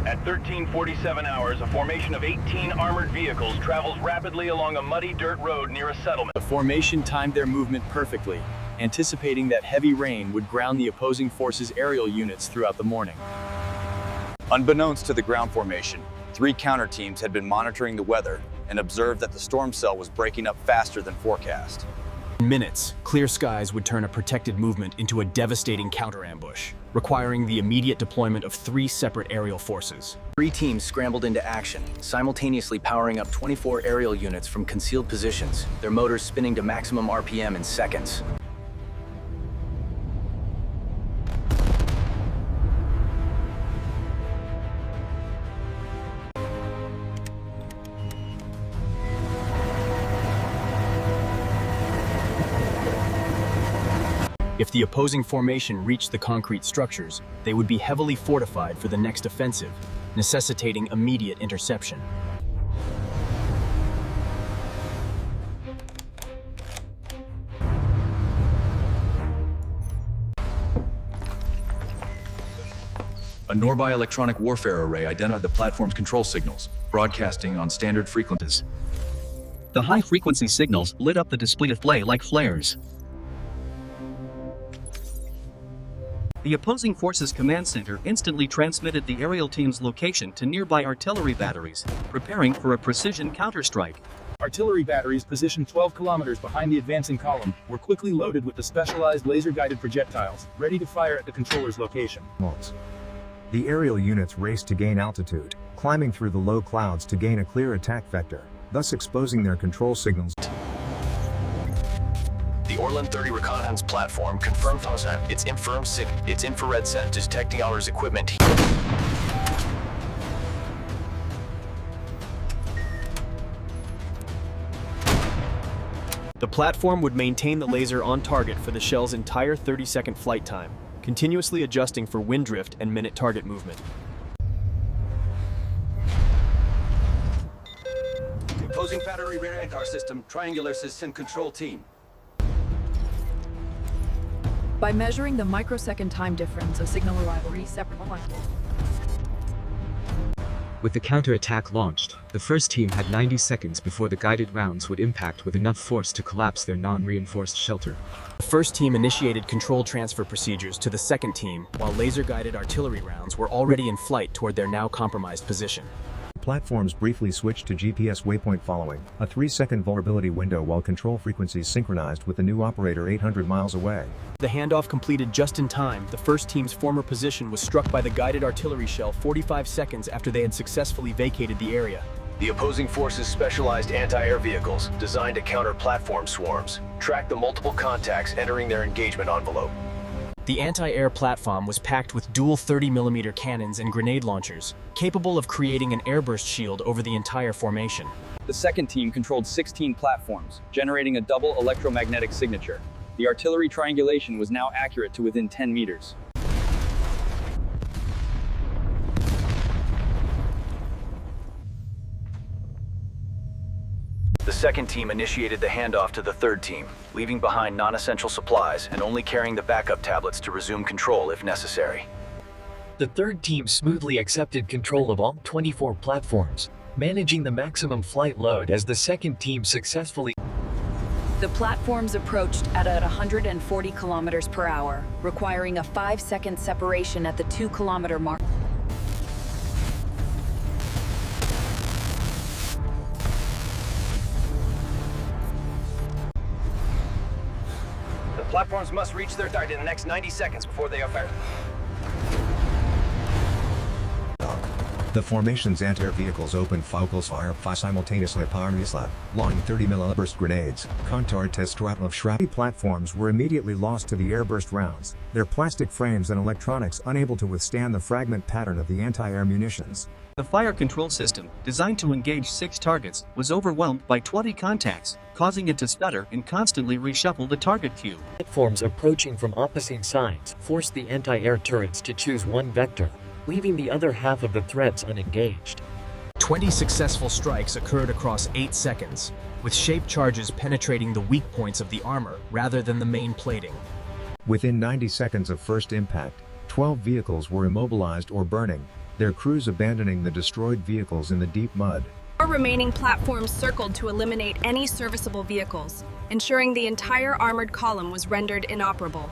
At 13:47 hours, a formation of 18 armored vehicles travels rapidly along a muddy dirt road near a settlement. The formation timed their movement perfectly, anticipating that heavy rain would ground the opposing forces' aerial units throughout the morning. Unbeknownst to the ground formation, 3 counter teams had been monitoring the weather and observed that the storm cell was breaking up faster than forecast. In minutes, clear skies would turn a protected movement into a devastating counter-ambush, requiring the immediate deployment of 3 separate aerial forces. 3 teams scrambled into action, simultaneously powering up 24 aerial units from concealed positions, their motors spinning to maximum RPM in seconds. If the opposing formation reached the concrete structures, they would be heavily fortified for the next offensive, necessitating immediate interception. A Norby electronic warfare array identified the platform's control signals, broadcasting on standard frequencies. The high-frequency signals lit up the display like flares. The opposing forces command center instantly transmitted the aerial team's location to nearby artillery batteries, preparing for a precision counterstrike. Artillery batteries positioned 12 kilometers behind the advancing column were quickly loaded with the specialized laser-guided projectiles, ready to fire at the controller's location. The aerial units raced to gain altitude, climbing through the low clouds to gain a clear attack vector, thus exposing their control signals. The Orlan 30 reconnaissance platform confirmed its infrared sense detecting our equipment. The platform would maintain the laser on target for the shell's entire 30-second flight time, continuously adjusting for wind drift and minute target movement. Opposing battery rear anchor system, triangular system control team. By measuring the microsecond time difference of signal arrival, separate points. With the counterattack launched, the first team had 90 seconds before the guided rounds would impact with enough force to collapse their non-reinforced shelter. The first team initiated control transfer procedures to the second team, while laser-guided artillery rounds were already in flight toward their now compromised position. Platforms briefly switched to GPS waypoint following a 3-second vulnerability window while control frequencies synchronized with the new operator 800 miles away. The handoff completed just in time. The first team's former position was struck by the guided artillery shell 45 seconds after they had successfully vacated the area. The opposing forces' specialized anti-air vehicles, designed to counter platform swarms, tracked the multiple contacts entering their engagement envelope. The anti-air platform was packed with dual 30mm cannons and grenade launchers, capable of creating an airburst shield over the entire formation. The second team controlled 16 platforms, generating a double electromagnetic signature. The artillery triangulation was now accurate to within 10 meters. The second team initiated the handoff to the third team, leaving behind non-essential supplies and only carrying the backup tablets to resume control if necessary. The third team smoothly accepted control of all 24 platforms, managing the maximum flight load as the second team successfully. The platforms approached at 140 kilometers per hour, requiring a 5-second separation at the 2-kilometer mark. The platforms must reach their target in the next 90 seconds before they are fired. The formation's anti-air vehicles opened fire simultaneously upon launching 30mm burst grenades. Contour test of shrapnel platforms were immediately lost to the airburst rounds, their plastic frames and electronics unable to withstand the fragment pattern of the anti-air munitions. The fire control system, designed to engage 6 targets, was overwhelmed by 20 contacts, causing it to stutter and constantly reshuffle the target queue. Platforms approaching from opposite sides forced the anti-air turrets to choose one vector, leaving the other half of the threats unengaged. 20 successful strikes occurred across 8 seconds, with shaped charges penetrating the weak points of the armor rather than the main plating. Within 90 seconds of first impact, 12 vehicles were immobilized or burning, their crews abandoning the destroyed vehicles in the deep mud. 4 remaining platforms circled to eliminate any serviceable vehicles, ensuring the entire armored column was rendered inoperable.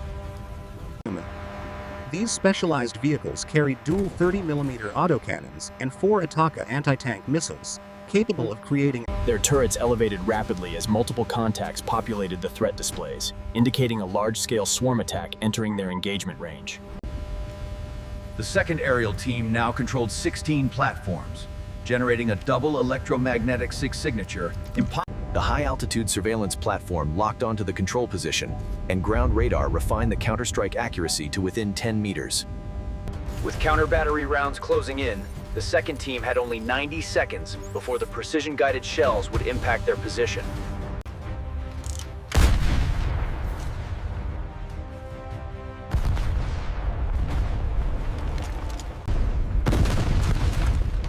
These specialized vehicles carried dual 30mm autocannons and 4 Ataka anti-tank missiles, capable of creating. Their turrets elevated rapidly as multiple contacts populated the threat displays, indicating a large-scale swarm attack entering their engagement range. The second aerial team now controlled 16 platforms, generating a double electromagnetic signature. The high-altitude surveillance platform locked onto the control position, and ground radar refined the counter-strike accuracy to within 10 meters. With counter-battery rounds closing in, the second team had only 90 seconds before the precision-guided shells would impact their position.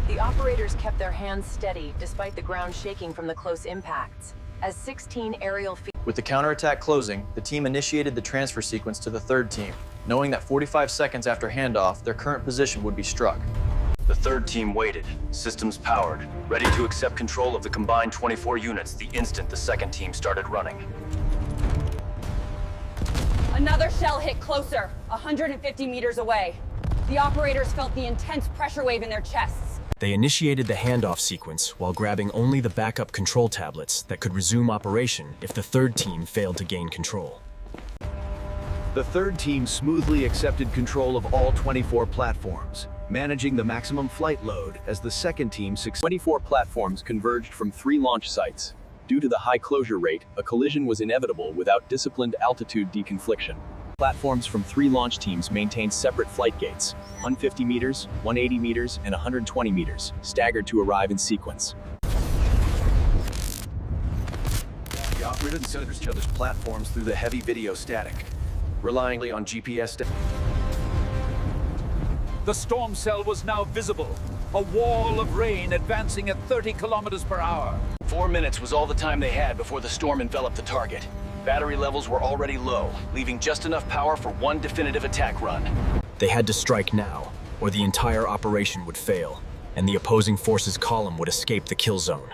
The operators kept their hands steady despite the ground shaking from the close impacts. As 16 aerial With the counterattack closing, the team initiated the transfer sequence to the third team, knowing that 45 seconds after handoff, their current position would be struck. The third team waited, systems powered, ready to accept control of the combined 24 units the instant the second team started running. Another shell hit closer, 150 meters away. The operators felt the intense pressure wave in their chests. They initiated the handoff sequence while grabbing only the backup control tablets that could resume operation if the third team failed to gain control. The third team smoothly accepted control of all 24 platforms, managing the maximum flight load as the second team 24 platforms converged from 3 launch sites. Due to the high closure rate, a collision was inevitable without disciplined altitude deconfliction. Platforms from 3 launch teams maintained separate flight gates, 150 meters, 180 meters, and 120 meters, staggered to arrive in sequence. The operators set each other's platforms through the heavy video static, relying on GPS. The storm cell was now visible, a wall of rain advancing at 30 kilometers per hour. 4 minutes was all the time they had before the storm enveloped the target. Battery levels were already low, leaving just enough power for one definitive attack run. They had to strike now, or the entire operation would fail, and the opposing forces' column would escape the kill zone.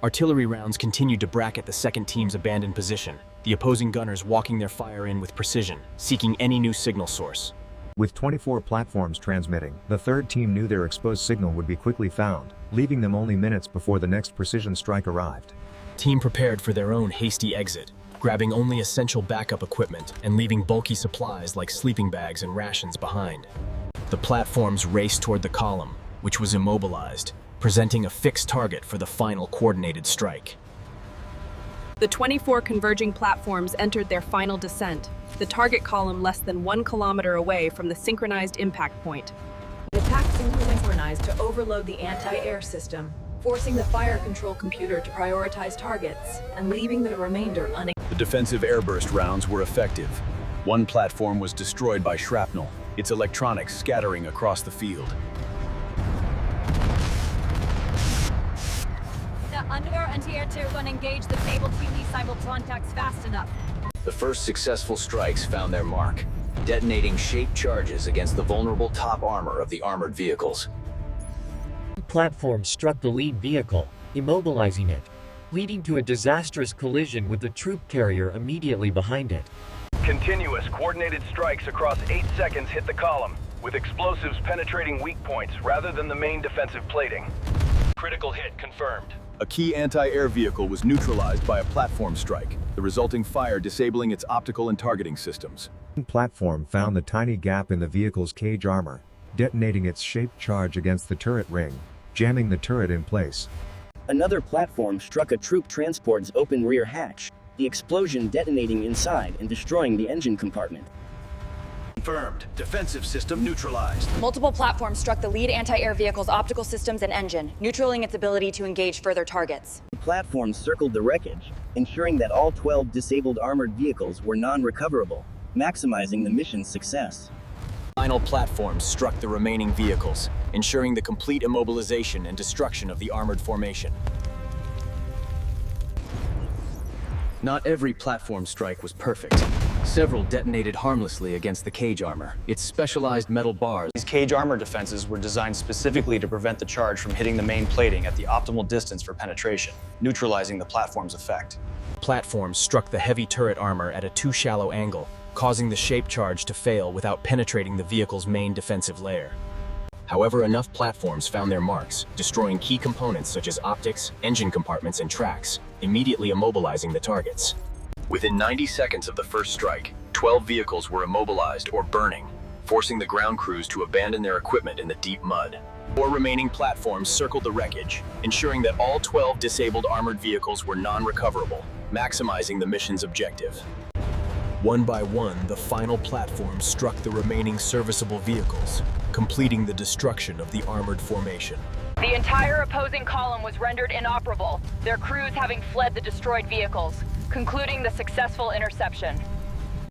Artillery rounds continued to bracket the second team's abandoned position, the opposing gunners walking their fire in with precision, seeking any new signal source. With 24 platforms transmitting, the third team knew their exposed signal would be quickly found, leaving them only minutes before the next precision strike arrived. Team prepared for their own hasty exit, grabbing only essential backup equipment and leaving bulky supplies like sleeping bags and rations behind. The platforms raced toward the column, which was immobilized, presenting a fixed target for the final coordinated strike. The 24 converging platforms entered their final descent, the target column less than 1 kilometer away from the synchronized impact point. The attack synchronized to overload the anti-air system, forcing the fire control computer to prioritize targets and leaving the remainder unencumbered. The defensive airburst rounds were effective. One platform was destroyed by shrapnel, its electronics scattering across the field. The under anti-air tier 1 engaged the stable TV cyber contacts fast enough. The first successful strikes found their mark, detonating shaped charges against the vulnerable top armor of the armored vehicles. Platform struck the lead vehicle, immobilizing it, leading to a disastrous collision with the troop carrier immediately behind it. Continuous coordinated strikes across 8 seconds hit the column, with explosives penetrating weak points rather than the main defensive plating. Critical hit confirmed. A key anti-air vehicle was neutralized by a platform strike, the resulting fire disabling its optical and targeting systems. One platform found the tiny gap in the vehicle's cage armor, detonating its shaped charge against the turret ring, jamming the turret in place. Another platform struck a troop transport's open rear hatch, the explosion detonating inside and destroying the engine compartment. Confirmed. Defensive system neutralized. Multiple platforms struck the lead anti-air vehicle's optical systems and engine, neutraling its ability to engage further targets. The platforms circled the wreckage, ensuring that all 12 disabled armored vehicles were non-recoverable, maximizing the mission's success. Final platforms struck the remaining vehicles, ensuring the complete immobilization and destruction of the armored formation. Not every platform strike was perfect. Several detonated harmlessly against the cage armor, its specialized metal bars. These cage armor defenses were designed specifically to prevent the charge from hitting the main plating at the optimal distance for penetration, neutralizing the platform's effect. Platforms struck the heavy turret armor at a too shallow angle, causing the shape charge to fail without penetrating the vehicle's main defensive layer. However, enough platforms found their marks, destroying key components such as optics, engine compartments, and tracks, immediately immobilizing the targets. Within 90 seconds of the first strike, 12 vehicles were immobilized or burning, forcing the ground crews to abandon their equipment in the deep mud. 4 remaining platforms circled the wreckage, ensuring that all 12 disabled armored vehicles were non-recoverable, maximizing the mission's objective. One by one, the final platforms struck the remaining serviceable vehicles, completing the destruction of the armored formation. The entire opposing column was rendered inoperable, their crews having fled the destroyed vehicles, concluding the successful interception.